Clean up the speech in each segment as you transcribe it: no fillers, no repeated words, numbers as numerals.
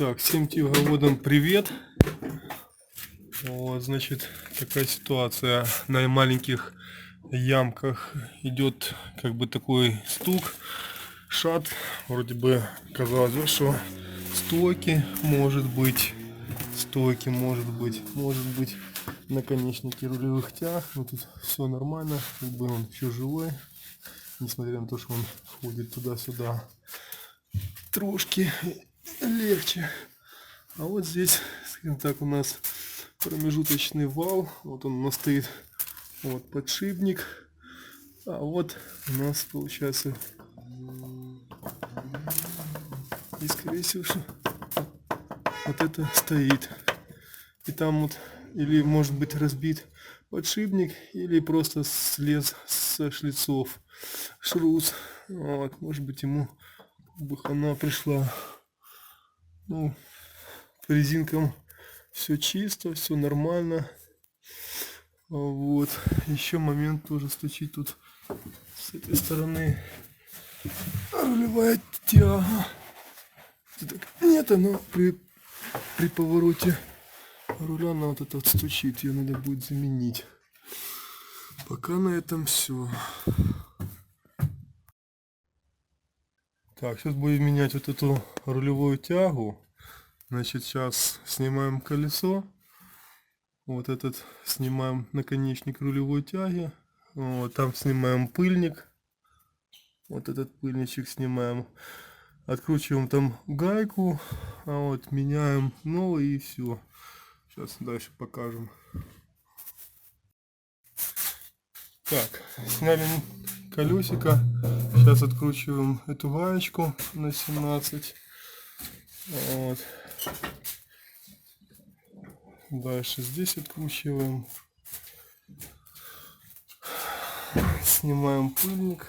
Так, всем тяговодам привет. Вот, значит, такая ситуация. На маленьких ямках идет как бы такой стук, шат. Вроде бы казалось бы, что стойки может быть, может быть наконечники рулевых тяг. Но тут все нормально, как бы он еще живой, несмотря на то, что он ходит туда-сюда. Трошки легче. А вот здесь, скажем так, у нас промежуточный вал. Вот он у нас стоит, вот подшипник. А вот у нас получается, и скорее всего, что вот это стоит. И там вот, или может быть разбит подшипник, или просто слез со шлицов шрус. Вот, может быть ему бы хана пришла. Ну, по резинкам все чисто, все нормально. Вот. Еще момент тоже стучит тут с этой стороны. Рулевая тяга. Нет, она при повороте руля она вот это вот стучит. Ее надо будет заменить. Пока на этом все. Так, сейчас будем менять вот эту рулевую тягу. Значит, сейчас снимаем колесо. Вот этот снимаем наконечник рулевой тяги. Вот, там снимаем пыльник. Вот этот пыльничек снимаем. Откручиваем там гайку. А вот меняем новый и все. Сейчас дальше покажем. Так, сняли колесико. Сейчас откручиваем эту гаечку на 17. Вот. Дальше здесь откручиваем. Снимаем пыльник.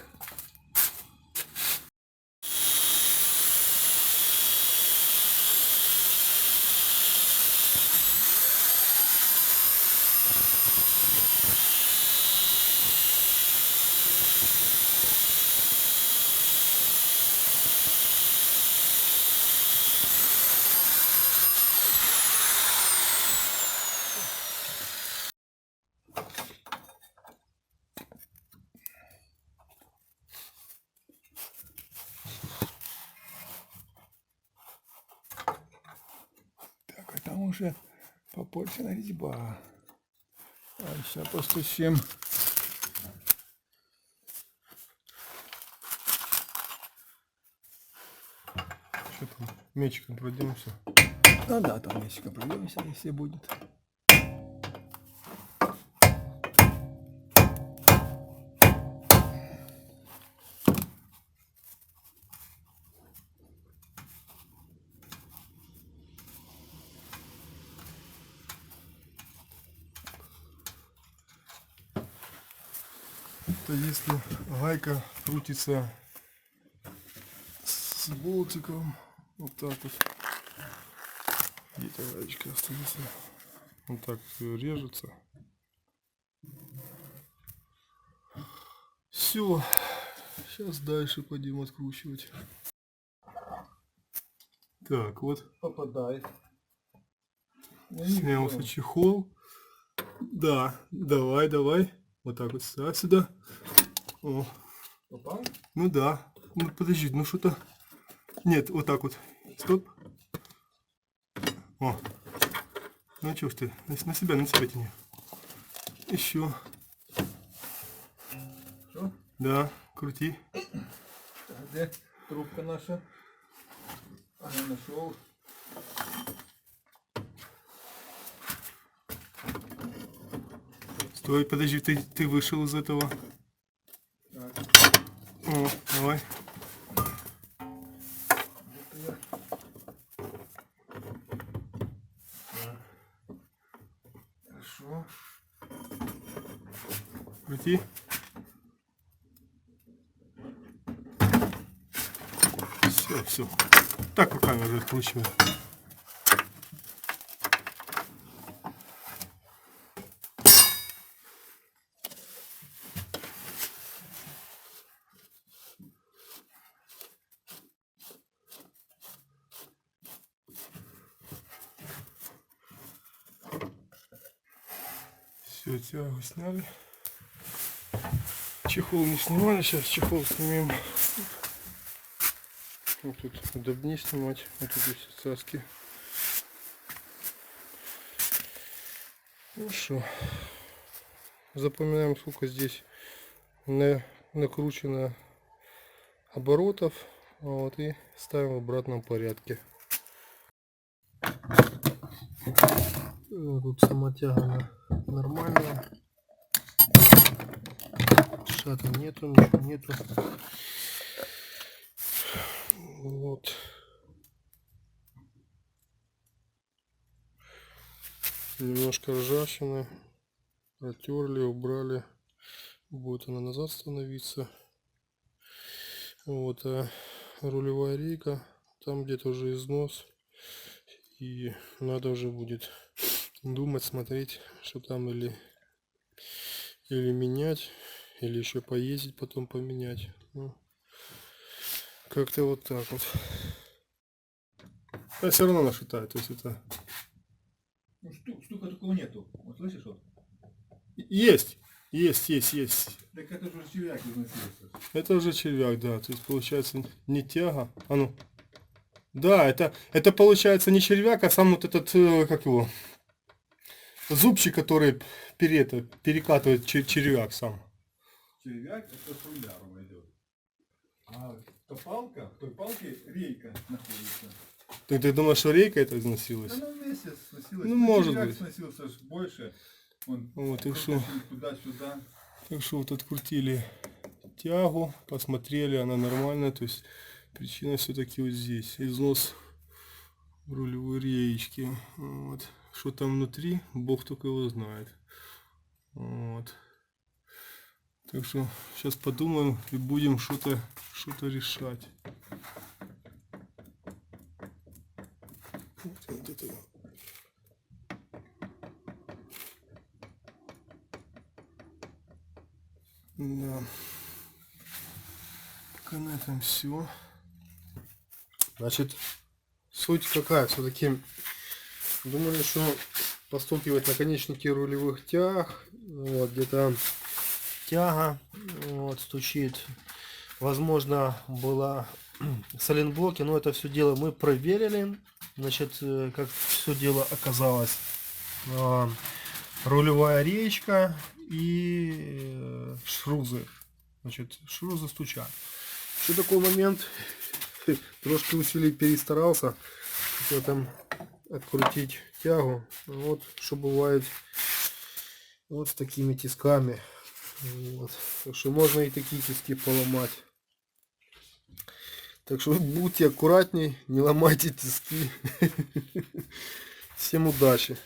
Так, а там уже попорчена резьба. А сейчас постучим. Что там? Мечиком пройдемся. Ну да, там мечиком пройдемся, если будет. То если гайка крутится с болтиком, вот так вот, где-то гаечка остается, вот так все режется. Все, сейчас дальше пойдем откручивать. Так, вот Попадает. снялся чехол. Да, давай. Вот так вот ставь сюда. О. Попал? Ну да. Ну подожди, ну что-то. Нет, вот так вот. Стоп. О. Ну чё ж ты, на себя тяни. Еще. Что? Да, крути. Где трубка наша? Я нашел. Стой, подожди, ты вышел из этого. Так. О, давай. Хорошо. Крути. Все. Так руками уже откручиваю. Все, тягу сняли. Чехол не снимали, сейчас чехол снимем. Вот тут удобнее снимать, вот тут все цаски. Хорошо. Запоминаем, сколько здесь накручено оборотов, вот, и ставим в обратном порядке. Тут сама тяга нормальная, шата нету, ничего нету. Вот. Немножко ржавчины, протерли, убрали, будет она назад становиться. Вот, а рулевая рейка, там где-то уже износ, и надо уже будет думать, смотреть, что там или менять, или еще поездить, потом поменять. Ну, как-то вот так вот. А все равно она шатает, то есть это... Ну, стука такого нету. Вот слышишь, вот? Есть. Так это же червяк износился. Это уже червяк, да. То есть получается не тяга. А ну. Да, это получается не червяк, а сам вот этот, как его, зубчик, который перекатывает червяк сам. Червяк это с руляром идет. А в той палке рейка находится. Ты думаешь, что рейка это износилась? Она вместе сносилась. Ну, может червяк быть. сносился ж больше. Он Вот, и что? туда-сюда. Так что вот открутили тягу, посмотрели, она нормальная, то есть причина все-таки вот здесь, износ рулевой реечки. Вот. Что там внутри, бог только его знает. Вот. Так что сейчас подумаем и будем что-то решать. Вот это. Да. Пока на этом все. Значит, суть какая? Все-таки думали, что постукивать наконечники рулевых тяг. Вот, где-то тяга вот, стучит. Возможно, была сайлентблоки, но это все дело мы проверили. Значит, как все дело оказалось. Рулевая речка и шрузы. Значит, шрузы стучат. Еще такой момент. Трошки усилий перестарался. Хотел там открутить тягу. Вот что бывает вот с такими тисками. Вот. Так что можно и такие тиски поломать. Так что будьте аккуратней, не ломайте тиски. Всем удачи.